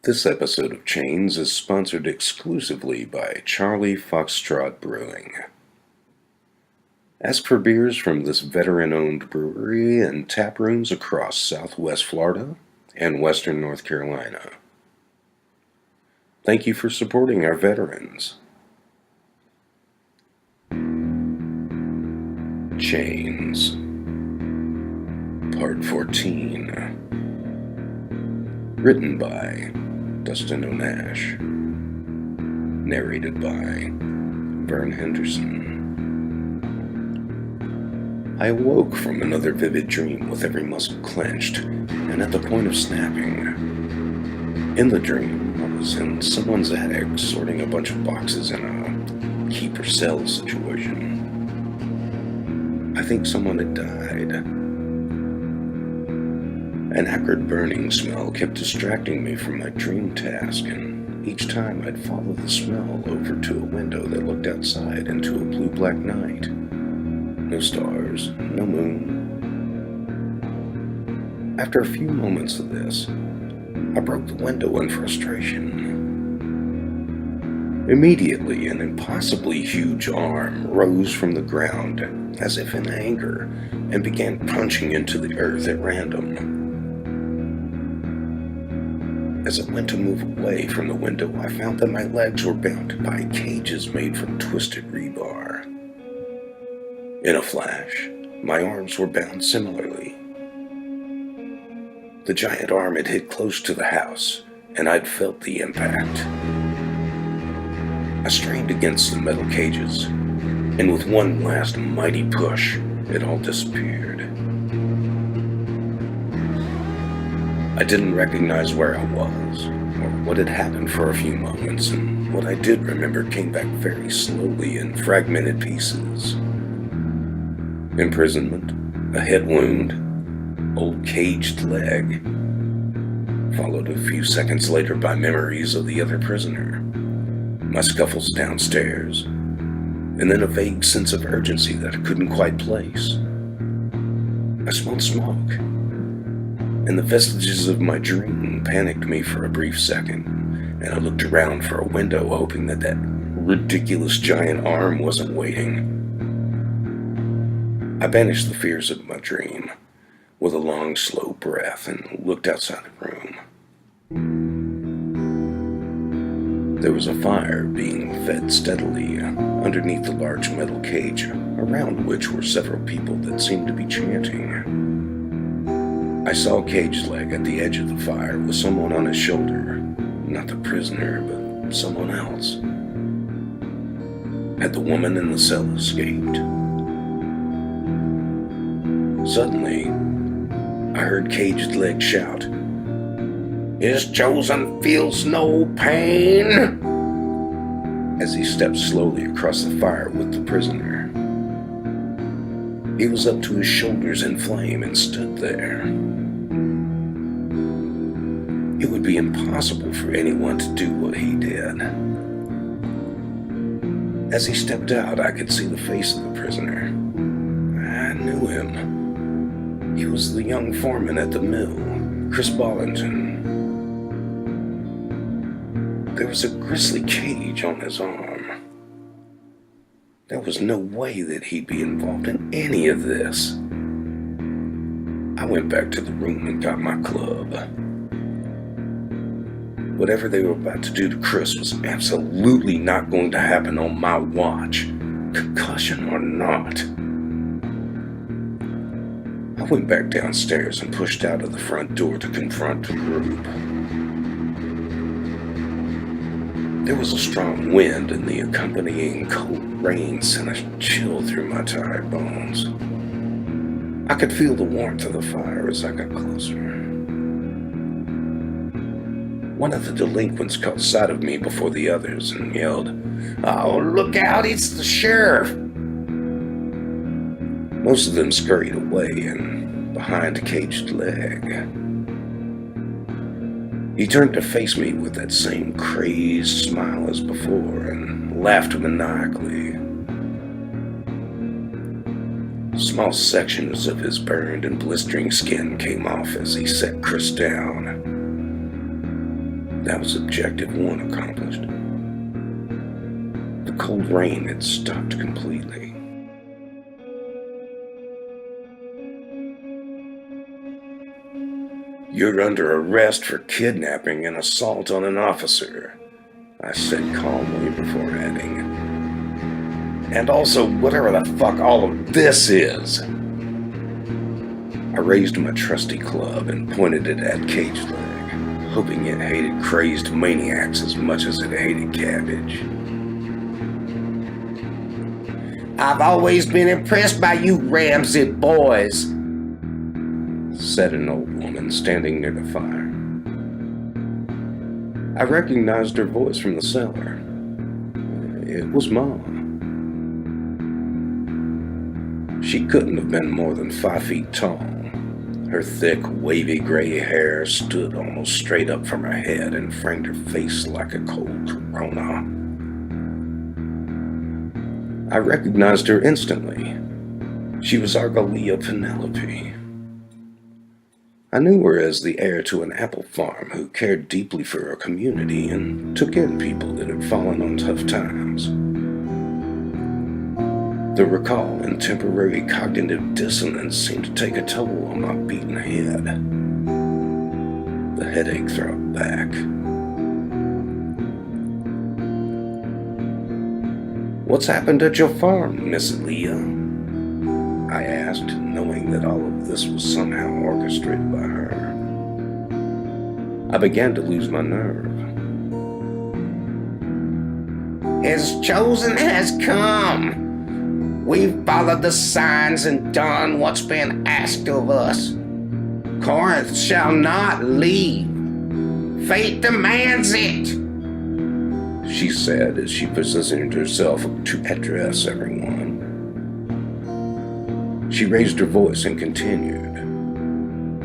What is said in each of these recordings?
This episode of Chains is sponsored exclusively by Charlie Foxtrot Brewing. Ask for beers from this veteran-owned brewery and tap rooms across Southwest Florida and Western North Carolina. Thank you for supporting our veterans. Chains, Part 14. Written by dhonash. Narrated by Vern Henderson. I awoke from another vivid dream with every muscle clenched and at the point of snapping. In the dream, I was in someone's attic sorting a bunch of boxes in a keep or sell situation. I think someone had died. An acrid burning smell kept distracting me from my dream task, and each time I'd follow the smell over to a window that looked outside into a blue-black night. No stars, no moon. After a few moments of this, I broke the window in frustration. Immediately, an impossibly huge arm rose from the ground, as if in anger, and began punching into the earth at random. As I went to move away from the window, I found that my legs were bound by cages made from twisted rebar. In a flash, my arms were bound similarly. The giant arm had hit close to the house, and I'd felt the impact. I strained against the metal cages, and with one last mighty push, it all disappeared. I didn't recognize where I was, or what had happened for a few moments, and what I did remember came back very slowly in fragmented pieces. Imprisonment, a head wound, old caged leg, followed a few seconds later by memories of the other prisoner, my scuffles downstairs, and then a vague sense of urgency that I couldn't quite place. I smelled smoke, and the vestiges of my dream panicked me for a brief second, and I looked around for a window hoping that ridiculous giant arm wasn't waiting. I banished the fears of my dream with a long, slow breath and looked outside the room. There was a fire being fed steadily underneath the large metal cage, around which were several people that seemed to be chanting. I saw a caged leg at the edge of the fire with someone on his shoulder, not the prisoner, but someone else. Had the woman in the cell escaped? Suddenly, I heard Caged Leg shout, "His chosen feels no pain," as he stepped slowly across the fire with the prisoner. He was up to his shoulders in flame and stood there. It would be impossible for anyone to do what he did. As he stepped out, I could see the face of the prisoner. I knew him. He was the young foreman at the mill, Chris Bollington. There was a grisly cage on his arm. There was no way that he'd be involved in any of this. I went back to the room and got my club. Whatever they were about to do to Chris was absolutely not going to happen on my watch, concussion or not. I went back downstairs and pushed out of the front door to confront the group. There was a strong wind, and the accompanying cold rain sent a chill through my tired bones. I could feel the warmth of the fire as I got closer. One of the delinquents caught sight of me before the others and yelled, "Oh, look out, it's the sheriff!" Most of them scurried away and behind a Caged Leg. He turned to face me with that same crazed smile as before and laughed maniacally. Small sections of his burned and blistering skin came off as he set Chris down. That was objective one accomplished. The cold rain had stopped completely. "You're under arrest for kidnapping and assault on an officer," I said calmly before adding, "and also whatever the fuck all of this is." I raised my trusty club and pointed it at Cage Leg, hoping it hated crazed maniacs as much as it hated cabbage. "I've always been impressed by you Ramsey boys," said an old woman standing near the fire. I recognized her voice from the cellar. It was Mom. She couldn't have been more than 5 feet tall. Her thick, wavy gray hair stood almost straight up from her head and framed her face like a cold corona. I recognized her instantly. She was Corporal Penelope. I knew her as the heir to an apple farm who cared deeply for her community and took in people that had fallen on tough times. The recall and temporary cognitive dissonance seemed to take a toll on my beaten head. The headache throbbed back. "What's happened at your farm, Miss Leah?" I asked, knowing that all of this was somehow orchestrated by her. I began to lose my nerve. "His chosen has come. We've followed the signs and done what's been asked of us. Corinth shall not leave. Fate demands it," she said as she positioned herself to address everyone. She raised her voice and continued.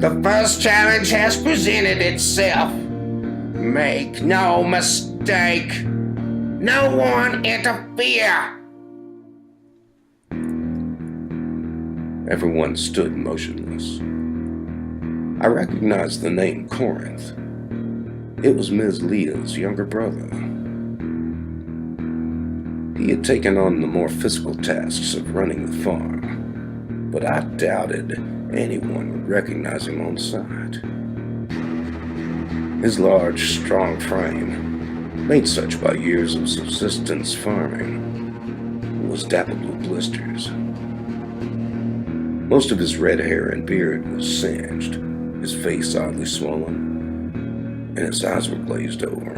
"The first challenge has presented itself. Make no mistake. No one interfere." Everyone stood motionless. I recognized the name Corinth. It was Ms. Leah's younger brother. He had taken on the more physical tasks of running the farm, but I doubted anyone would recognize him on sight. His large, strong frame, made such by years of subsistence farming, was dappled with blisters. Most of his red hair and beard was singed, his face oddly swollen, and his eyes were glazed over.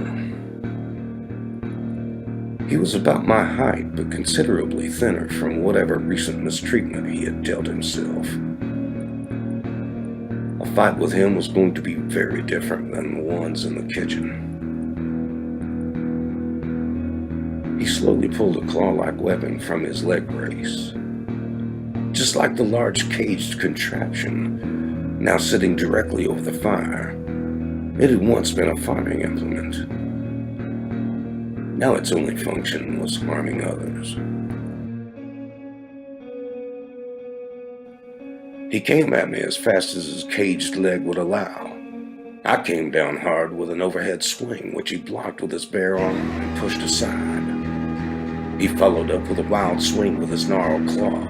He was about my height, but considerably thinner from whatever recent mistreatment he had dealt himself. A fight with him was going to be very different than the ones in the kitchen. He slowly pulled a claw-like weapon from his leg brace. Just like the large caged contraption, now sitting directly over the fire, it had once been a farming implement. Now its only function was harming others. He came at me as fast as his caged leg would allow. I came down hard with an overhead swing, which he blocked with his bare arm and pushed aside. He followed up with a wild swing with his gnarled claw.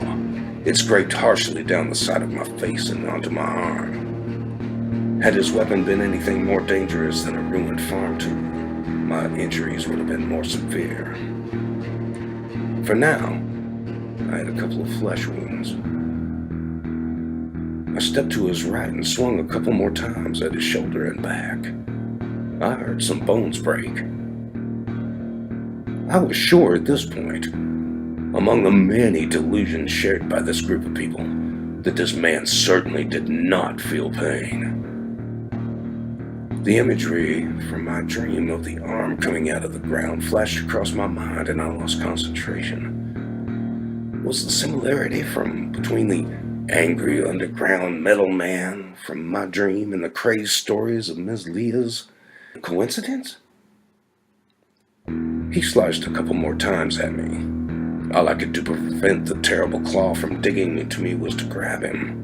It scraped harshly down the side of my face and onto my arm. Had his weapon been anything more dangerous than a ruined farm tool, my injuries would have been more severe. For now, I had a couple of flesh wounds. I stepped to his right and swung a couple more times at his shoulder and back. I heard some bones break. I was sure at this point, among the many delusions shared by this group of people, that this man certainly did not feel pain. The imagery from my dream of the arm coming out of the ground flashed across my mind and I lost concentration. Was the similarity between the angry underground metal man from my dream and the crazed stories of Ms. Leah's a coincidence? He sliced a couple more times at me. All I could do to prevent the terrible claw from digging into me was to grab him.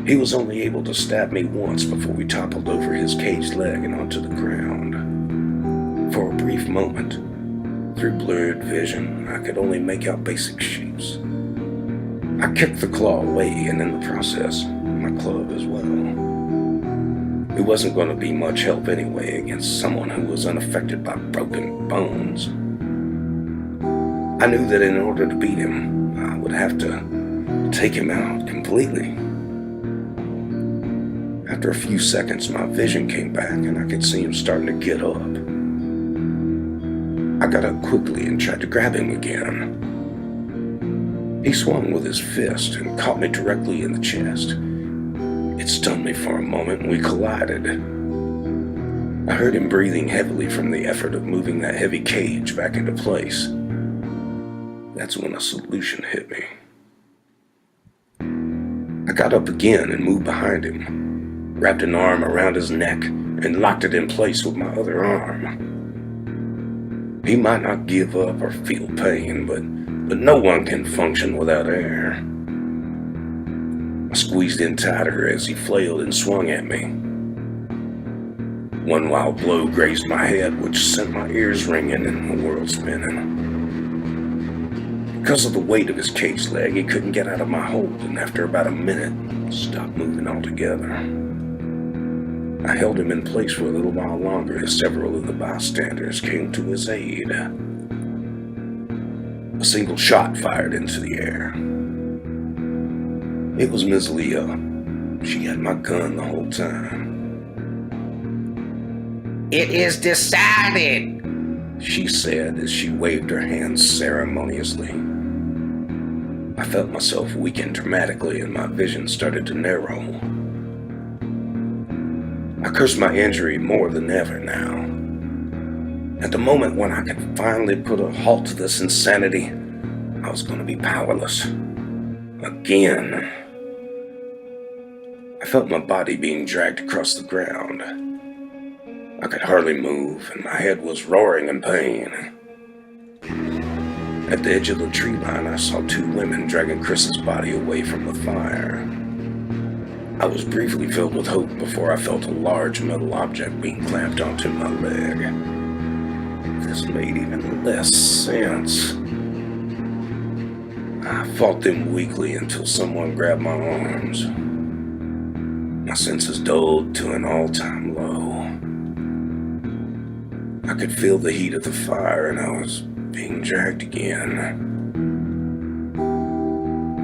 He was only able to stab me once before we toppled over his caged leg and onto the ground. For a brief moment, through blurred vision, I could only make out basic shapes. I kicked the claw away, and in the process, my club as well. It wasn't going to be much help anyway against someone who was unaffected by broken bones. I knew that in order to beat him, I would have to take him out completely. After a few seconds, my vision came back and I could see him starting to get up. I got up quickly and tried to grab him again. He swung with his fist and caught me directly in the chest. It stunned me for a moment and we collided. I heard him breathing heavily from the effort of moving that heavy cage back into place. That's when a solution hit me. I got up again and moved behind him, wrapped an arm around his neck, and locked it in place with my other arm. He might not give up or feel pain, but no one can function without air. I squeezed in tighter as he flailed and swung at me. One wild blow grazed my head, which sent my ears ringing and the world spinning. Because of the weight of his caged leg, he couldn't get out of my hold, and after about a minute, stopped moving altogether. I held him in place for a little while longer as several of the bystanders came to his aid. A single shot fired into the air. It was Miss Leah. She had my gun the whole time. It is decided, she said as she waved her hands ceremoniously. I felt myself weaken dramatically and my vision started to narrow. I cursed my injury more than ever now. At the moment when I could finally put a halt to this insanity, I was going to be powerless. Again. I felt my body being dragged across the ground. I could hardly move, and my head was roaring in pain. At the edge of the tree line, I saw two women dragging Chris's body away from the fire. I was briefly filled with hope before I felt a large metal object being clamped onto my leg. This made even less sense. I fought them weakly until someone grabbed my arms. My senses dulled to an all-time low. I could feel the heat of the fire and I was being dragged again.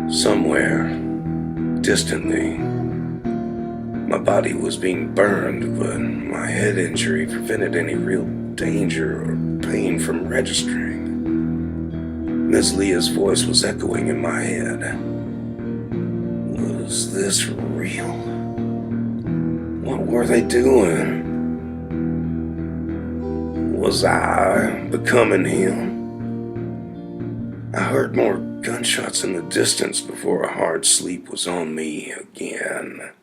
Somewhere, distantly, my body was being burned, but my head injury prevented any real danger or pain from registering. Miss Leah's voice was echoing in my head. Was this real? What were they doing? Was I becoming him? I heard more gunshots in the distance before a hard sleep was on me again.